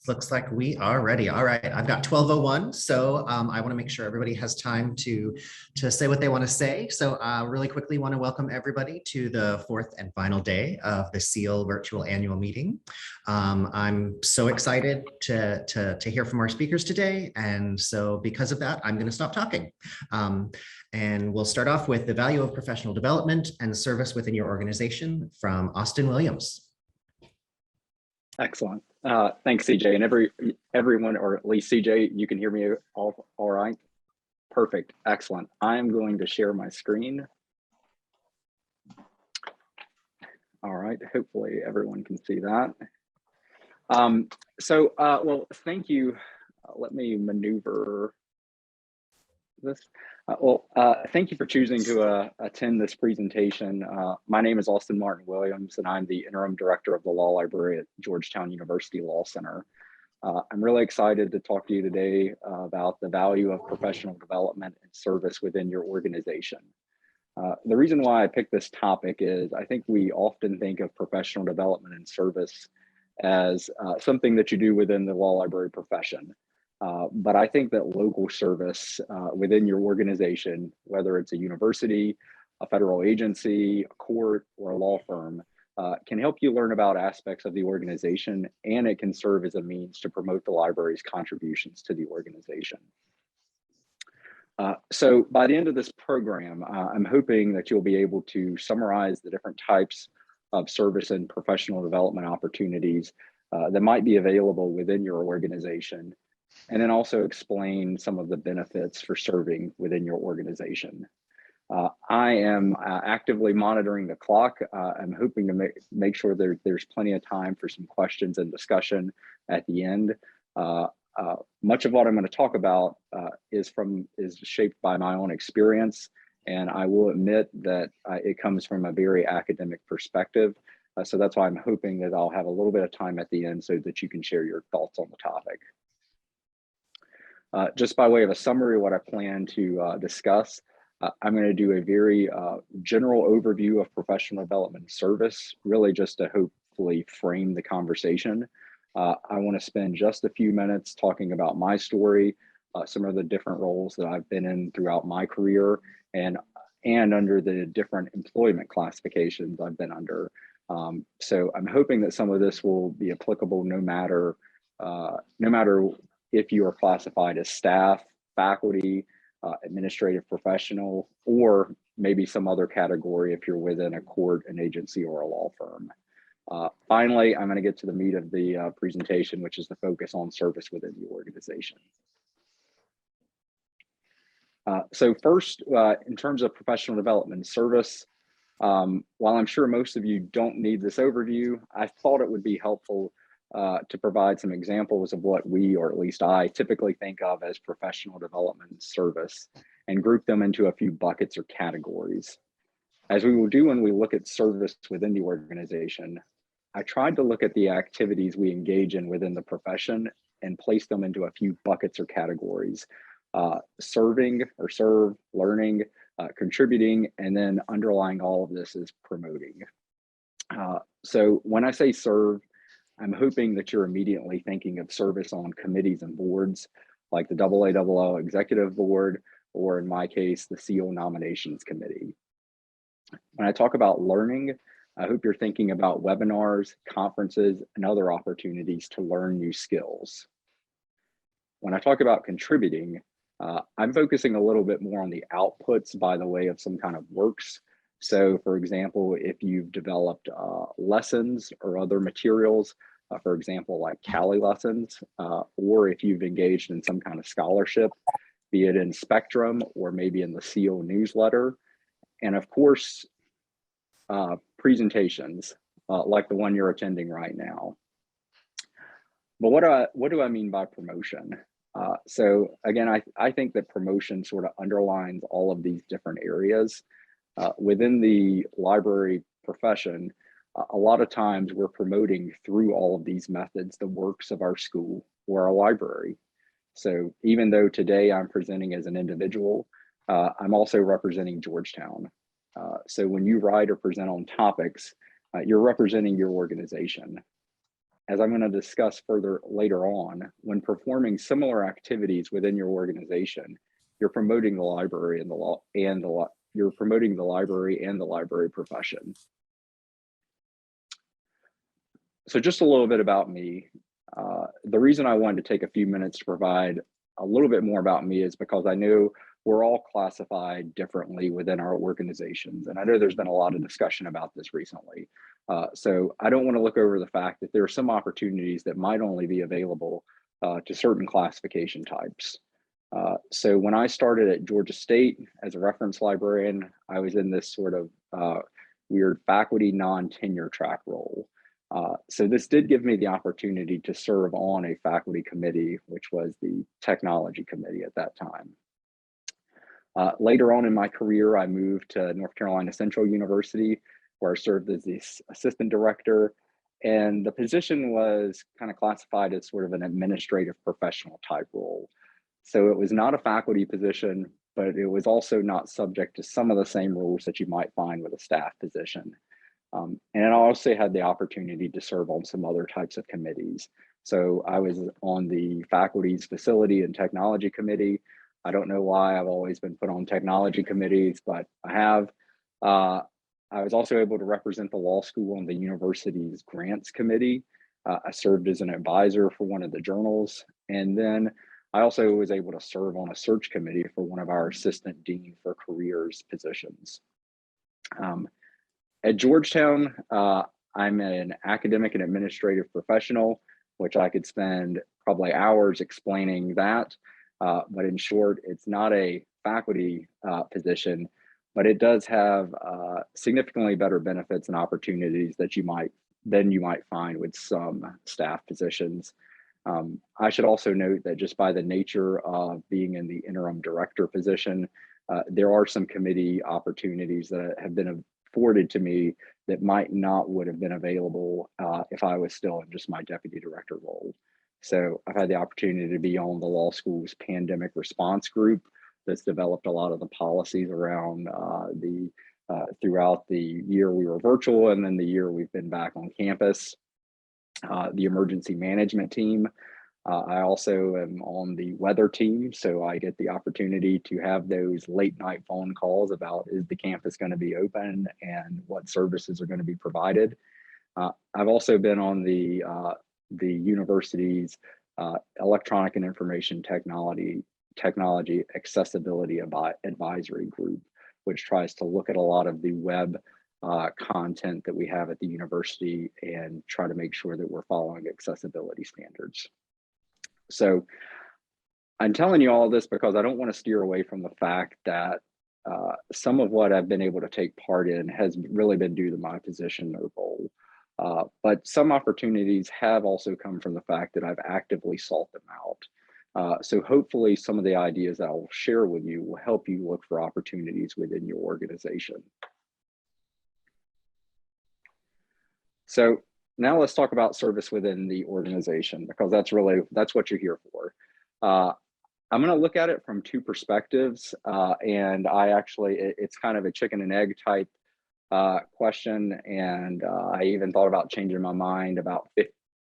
Looks like we are ready. All right, I've got 12:01, so I want to make sure everybody has time to say what they want to say. So really quickly want to welcome everybody to the fourth and final day of the SEAL virtual annual meeting. I'm so excited to hear from our speakers today, and so because of that, I'm going to stop talking. And we'll start off with the value of professional development and service within your organization from Austin Williams. Excellent. Thanks, CJ, and everyone, or at least CJ, you can hear me all right? Perfect. Excellent. I'm going to share my screen. All right. Hopefully everyone can see that. Well, thank you. Let me maneuver this. Thank you for choosing to attend this presentation. My name is Austin Martin Williams, and I'm the Interim Director of the Law Library at Georgetown University Law Center. I'm really excited to talk to you today about the value of professional development and service within your organization. The reason why I picked this topic is I think we often think of professional development and service as something that you do within the law library profession. But I think that local service within your organization, whether it's a university, a federal agency, a court, or a law firm, can help you learn about aspects of the organization, and it can serve as a means to promote the library's contributions to the organization. So by the end of this program, I'm hoping that you'll be able to summarize the different types of service and professional development opportunities that might be available within your organization, and then also explain some of the benefits for serving within your organization. I am actively monitoring the clock. I'm hoping to make sure there's plenty of time for some questions and discussion at the end. Much of what I'm going to talk about is shaped by my own experience, and I will admit that it comes from a very academic perspective. So that's why I'm hoping that I'll have a little bit of time at the end so that you can share your thoughts on the topic. Just by way of a summary of what I plan to discuss, I'm going to do a very general overview of professional development service, really just to hopefully frame the conversation. I want to spend just a few minutes talking about my story, some of the different roles that I've been in throughout my career, and under the different employment classifications I've been under. So I'm hoping that some of this will be applicable no matter if you are classified as staff, faculty, administrative professional, or maybe some other category if you're within a court, an agency, or a law firm. Finally, I'm going to get to the meat of the presentation, which is the focus on service within the organization. So first, in terms of professional development and service, while I'm sure most of you don't need this overview, I thought it would be helpful to provide some examples of what we, or at least I, typically think of as professional development and service, and group them into a few buckets or categories. As we will do when we look at service within the organization, I tried to look at the activities we engage in within the profession and place them into a few buckets or categories. Serving or serve, learning, contributing, and then underlying all of this is promoting. So when I say serve, I'm hoping that you're immediately thinking of service on committees and boards like the AALL Executive Board, or in my case, the SEAL Nominations Committee. When I talk about learning, I hope you're thinking about webinars, conferences, and other opportunities to learn new skills. When I talk about contributing, I'm focusing a little bit more on the outputs by the way of some kind of works. So for example, if you've developed lessons or other materials, for example, like Kali lessons, or if you've engaged in some kind of scholarship, be it in Spectrum or maybe in the SEAL newsletter, and of course, presentations like the one you're attending right now. But what do I mean by promotion? So again, I think that promotion sort of underlines all of these different areas. Within the library profession, a lot of times we're promoting through all of these methods the works of our school or our library. So even though today I'm presenting as an individual, I'm also representing Georgetown. So when you write or present on topics, you're representing your organization. as I'm going to discuss further later on, when performing similar activities within your organization, you're promoting the library and you're promoting the library and the library profession. So just a little bit about me. The reason I wanted to take a few minutes to provide a little bit more about me is because I know we're all classified differently within our organizations. And I know there's been a lot of discussion about this recently. So I don't want to look over the fact that there are some opportunities that might only be available to certain classification types. So when I started at Georgia State as a reference librarian, I was in this sort of weird faculty non-tenure track role. So this did give me the opportunity to serve on a faculty committee, which was the technology committee at that time. Later on in my career, I moved to North Carolina Central University, where I served as the assistant director. And the position was kind of classified as sort of an administrative professional type role. So it was not a faculty position, but it was also not subject to some of the same rules that you might find with a staff position. And I also had the opportunity to serve on some other types of committees. So I was on the faculty's facility and technology committee. I don't know why I've always been put on technology committees, but I have. I was also able to represent the law school on the university's grants committee. I served as an advisor for one of the journals. And then I also was able to serve on a search committee for one of our assistant dean for careers positions. At Georgetown, I'm an academic and administrative professional, which I could spend probably hours explaining that. But in short, it's not a faculty position, but it does have significantly better benefits and opportunities that you might find with some staff positions. I should also note that just by the nature of being in the interim director position, there are some committee opportunities that have been afforded to me that would have been available if I was still in just my deputy director role. So I've had the opportunity to be on the law school's pandemic response group that's developed a lot of the policies around throughout the year we were virtual and then the year we've been back on campus. The emergency management team. I also am on the weather team, so I get the opportunity to have those late night phone calls about is the campus going to be open and what services are going to be provided. I've also been on the university's electronic and information technology accessibility advisory group, which tries to look at a lot of the web content that we have at the university and try to make sure that we're following accessibility standards. So I'm telling you all this because I don't want to steer away from the fact that some of what I've been able to take part in has really been due to my position or role. But some opportunities have also come from the fact that I've actively sought them out. So hopefully some of the ideas that I'll share with you will help you look for opportunities within your organization. So now let's talk about service within the organization, because that's what you're here for. I'm going to look at it from two perspectives, and it's kind of a chicken and egg type question, and I even thought about changing my mind about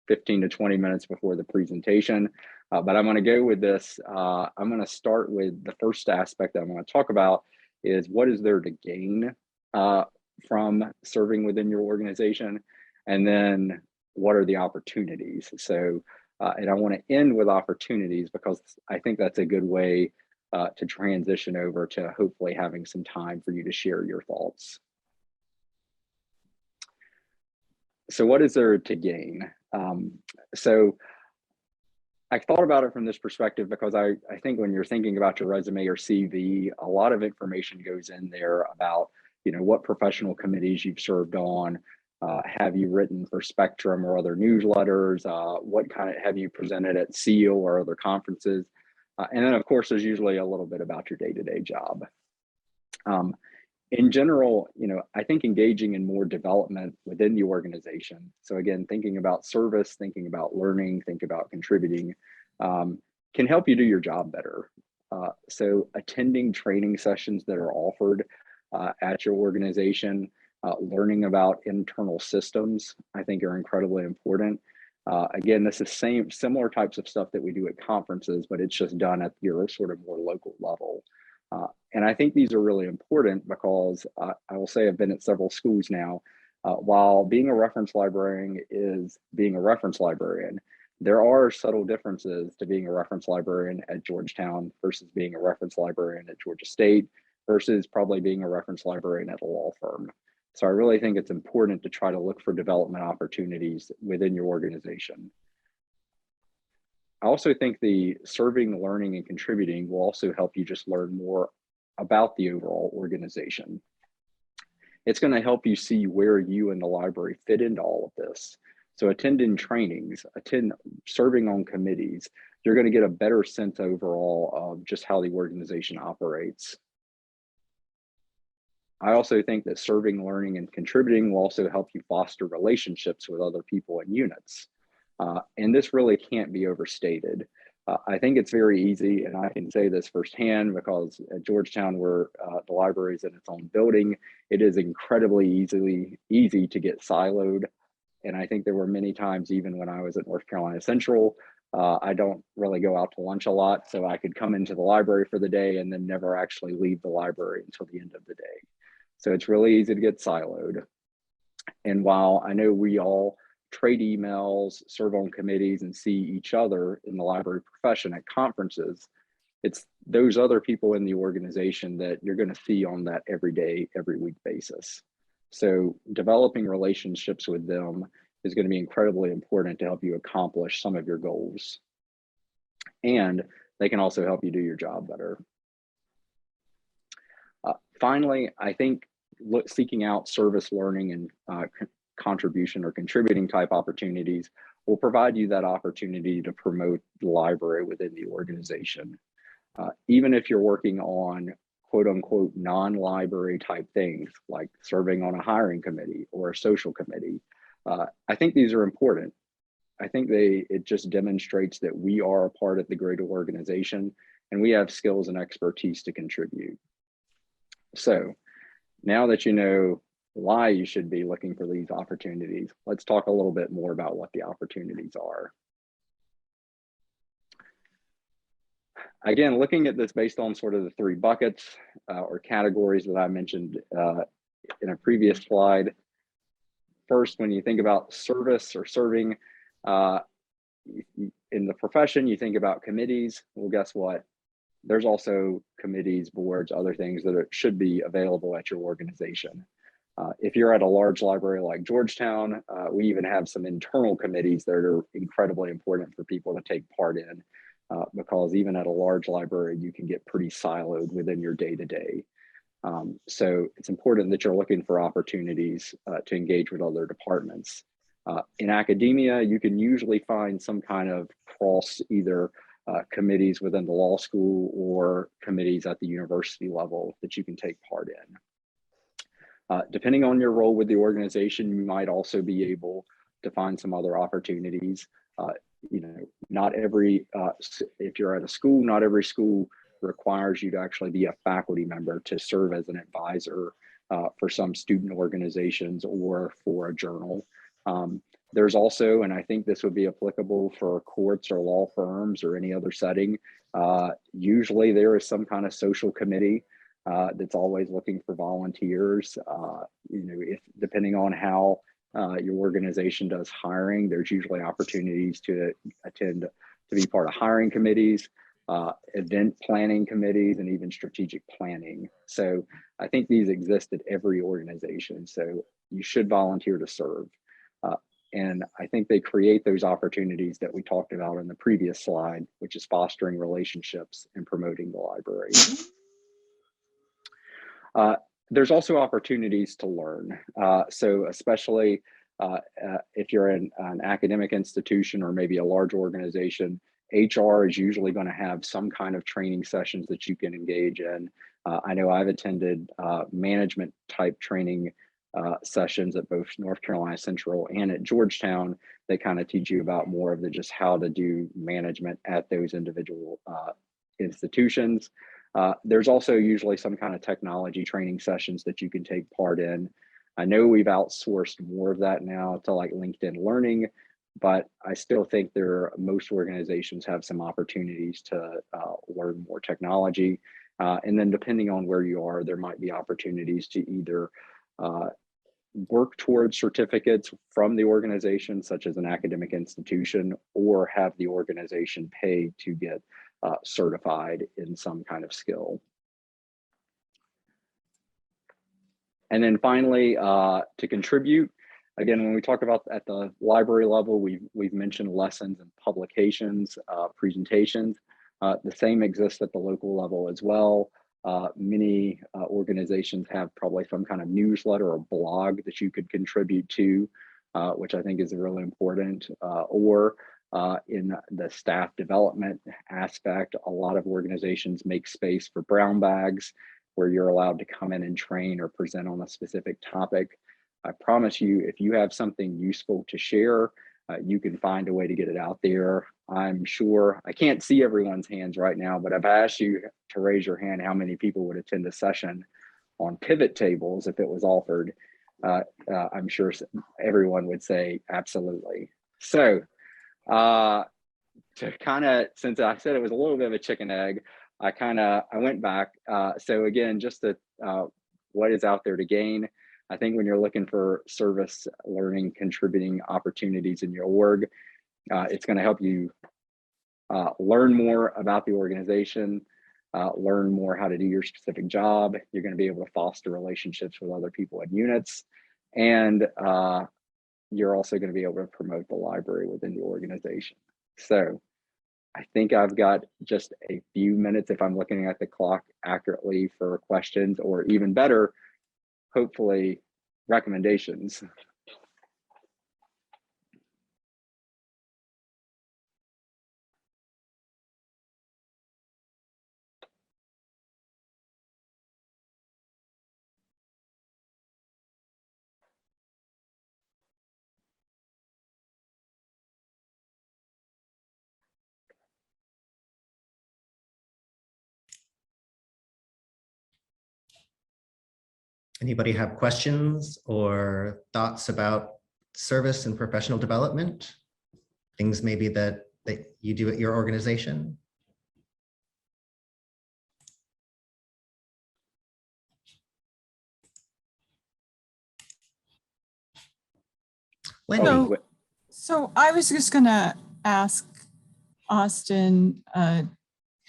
15 to 20 minutes before the presentation, but I'm going to go with this. I'm going to start with the first aspect that I'm going to talk about is what is there to gain from serving within your organization, and then what are the opportunities. So and I want to end with opportunities because I think that's a good way to transition over to hopefully having some time for you to share your thoughts. So what is there to gain? So I thought about it from this perspective because I think when you're thinking about your resume or CV, a lot of information goes in there about, what professional committees you've served on. Have you written for Spectrum or other newsletters? What kind of have you presented at SEAL or other conferences? And then of course, there's usually a little bit about your day-to-day job. In general, I think engaging in more development within the organization. So again, thinking about service, thinking about learning, thinking about contributing can help you do your job better. So attending training sessions that are offered at your organization, learning about internal systems, I think are incredibly important. Again, this is similar types of stuff that we do at conferences, but it's just done at your sort of more local level. And I think these are really important because I will say I've been at several schools now. While being a reference librarian is being a reference librarian, there are subtle differences to being a reference librarian at Georgetown versus being a reference librarian at Georgia State versus probably being a reference librarian at a law firm. So I really think it's important to try to look for development opportunities within your organization. I also think the serving, learning, and contributing will also help you just learn more about the overall organization. It's going to help you see where you and the library fit into all of this. So attending trainings, serving on committees, you're going to get a better sense overall of just how the organization operates. I also think that serving, learning, and contributing will also help you foster relationships with other people and units. And this really can't be overstated. I think it's very easy, and I can say this firsthand because at Georgetown, where the library is in its own building, it is incredibly easy to get siloed. And I think there were many times, even when I was at North Carolina Central, I don't really go out to lunch a lot, so I could come into the library for the day and then never actually leave the library until the end of the day. So it's really easy to get siloed. And while I know we all trade emails, serve on committees, and see each other in the library profession at conferences, it's those other people in the organization that you're going to see on that every day, every week basis. So developing relationships with them is going to be incredibly important to help you accomplish some of your goals. And they can also help you do your job better. Finally, I think seeking out service, learning, and contribution or contributing type opportunities will provide you that opportunity to promote the library within the organization. Even if you're working on quote unquote non-library type things like serving on a hiring committee or a social committee, I think these are important. I think it just demonstrates that we are a part of the greater organization and we have skills and expertise to contribute. So now that you know why you should be looking for these opportunities, let's talk a little bit more about what the opportunities are. Again, looking at this based on sort of the three buckets or categories that I mentioned in a previous slide. First, when you think about service or serving in the profession, you think about committees. Well, guess what? There's also committees, boards, other things that should be available at your organization. If you're at a large library like Georgetown, we even have some internal committees that are incredibly important for people to take part in. Because even at a large library, you can get pretty siloed within your day-to-day. So it's important that you're looking for opportunities to engage with other departments. In academia, you can usually find some kind of cross either committees within the law school or committees at the university level that you can take part in. Depending on your role with the organization, you might also be able to find some other opportunities. You know, not every, if you're at a school, not every school requires you to actually be a faculty member to serve as an advisor for some student organizations or for a journal. There's also, and I think this would be applicable for courts or law firms or any other setting, usually there is some kind of social committee that's always looking for volunteers. You know, if depending on how your organization does hiring, there's usually opportunities to attend, to be part of hiring committees, event planning committees, and even strategic planning. So I think these exist at every organization. So you should volunteer to serve. And I think they create those opportunities that we talked about in the previous slide, which is fostering relationships and promoting the library. There's also opportunities to learn. So especially if you're in an academic institution or maybe a large organization, HR is usually going to have some kind of training sessions that you can engage in. I know I've attended management type training sessions at both North Carolina Central and at Georgetown. They kind of teach you about more of the just how to do management at those individual institutions. There's also usually some kind of technology training sessions that you can take part in. I know we've outsourced more of that now to like LinkedIn Learning, but I still think most organizations have some opportunities to learn more technology. And then depending on where you are, there might be opportunities to either work towards certificates from the organization, such as an academic institution, or have the organization pay to get certified in some kind of skill. And then finally, to contribute, again, when we talk about at the library level, we've mentioned lessons and publications, presentations. The same exists at the local level as well. Many organizations have probably some kind of newsletter or blog that you could contribute to, which I think is really important. Or in the staff development aspect, a lot of organizations make space for brown bags where you're allowed to come in and train or present on a specific topic. I promise you, if you have something useful to share, you can find a way to get it out there. I'm sure, I can't see everyone's hands right now, but if I asked you to raise your hand, how many people would attend a session on pivot tables if it was offered, I'm sure everyone would say absolutely. So to kind of, since I said it was a little bit of a chicken egg, I went back. So again, just what is out there to gain. I think when you're looking for service, learning, contributing opportunities in your org, it's going to help you learn more about the organization, learn more how to do your specific job. You're going to be able to foster relationships with other people and units. And you're also going to be able to promote the library within the organization. So I think I've got just a few minutes if I'm looking at the clock accurately for questions, or even better, hopefully recommendations. Anybody have questions or thoughts about service and professional development? Things maybe that you do at your organization? Wendy. So I was just going to ask Austin kind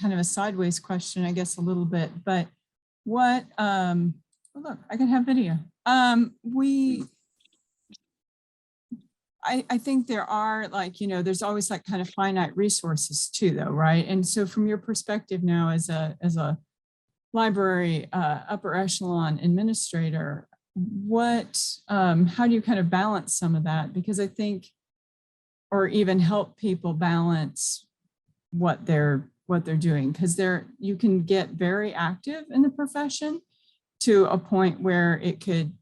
of a sideways question, I guess, a little bit, but what, oh, look, I can have video. I think there are, like, you know, there's always like kind of finite resources too, though, right? And so from your perspective now as a library upper echelon administrator, how do you kind of balance some of that? Because I think, or even help people balance what they're doing, because you can get very active in the profession to a point where it can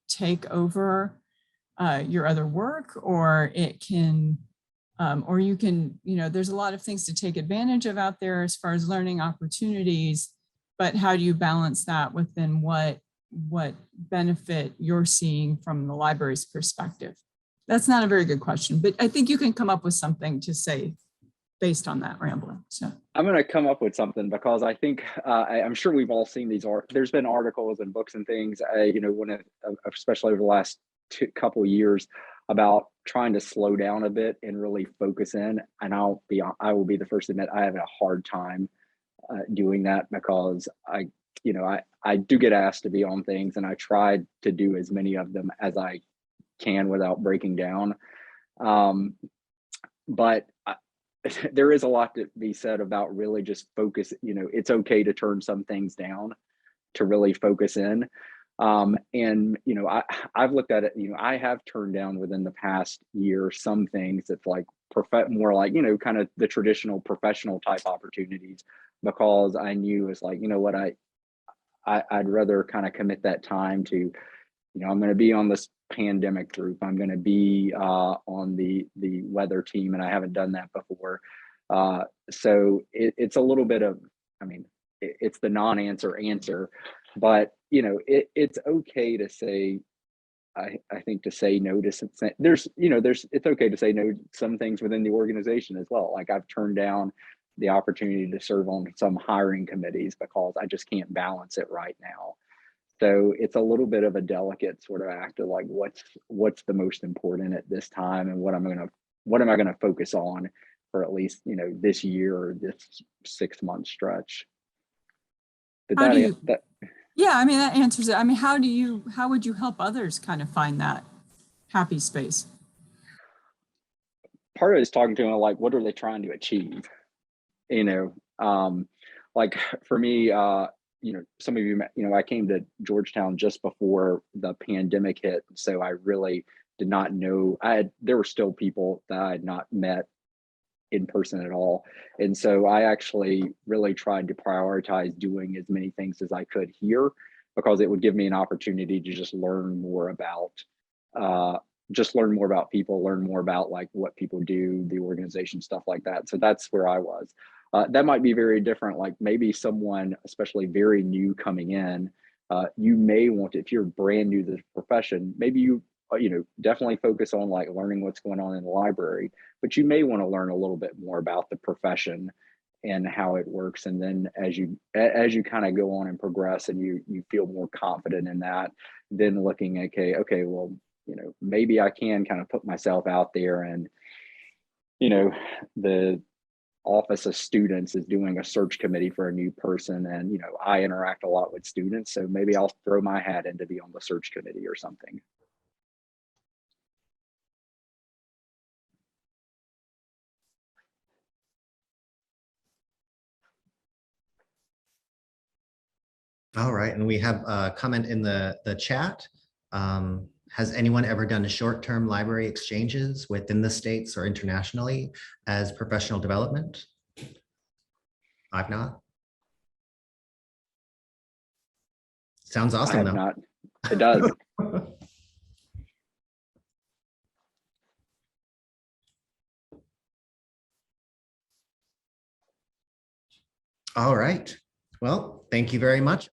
take over your other work, or it can, or you can, you know, there's a lot of things to take advantage of out there as far as learning opportunities, but how do you balance that within what benefit you're seeing from the library's perspective? That's not a very good question, but I think you can come up with something to say based on that rambling. So I'm going to come up with something, because I think I'm sure we've all seen these there's been articles and books and things, you know, especially over the last couple of years, about trying to slow down a bit and really focus in. And I will be the first to admit I have a hard time doing that, because I do get asked to be on things, and I try to do as many of them as I can without breaking down. But there is a lot to be said about really just focus. You know, it's okay to turn some things down to really focus in. And, you know, I've looked at it, you know, I have turned down within the past year some things that's like more like, you know, kind of the traditional professional type opportunities, because I knew it's like, you know what, I'd rather kind of commit that time to, you know, I'm going to be on this pandemic group. I'm going to be on the weather team, and I haven't done that before. So it's a little bit of, I mean, it's the non-answer answer, but you know, it's okay to say, I think to say no to some, it's okay to say no to some things within the organization as well. Like I've turned down the opportunity to serve on some hiring committees because I just can't balance it right now. So it's a little bit of a delicate sort of act of like what's the most important at this time, and what am I gonna focus on for at least this year or this 6 month stretch. Did How that do you, that yeah, I mean, that answers it. I mean, how would you help others kind of find that happy space? part of it is talking to them like what are they trying to achieve? you know like for me, some of you I came to Georgetown just before the pandemic hit, so I really did not know. There were still people that I had not met in person at all, and so I actually really tried to prioritize doing as many things as I could here, because it would give me an opportunity to uh, just learn more about people, learn more about like what people do, the organization, stuff like that. So that's where I was. That might be very different. Like maybe someone, especially very new coming in, you may want to, if you're brand new to the profession, maybe definitely focus on like learning what's going on in the library, but you may want to learn a little bit more about the profession and how it works. And then as you kind of go on and progress and you feel more confident in that, then looking, okay, well, maybe I can kind of put myself out there, and the office of students is doing a search committee for a new person, and I interact a lot with students, so maybe I'll throw my hat in to be on the search committee or something. All right, and we have a comment in the chat. Has anyone ever done short-term library exchanges within the States or internationally as professional development? I've not. Sounds I awesome have though. not. It does. All right. Well, thank you very much.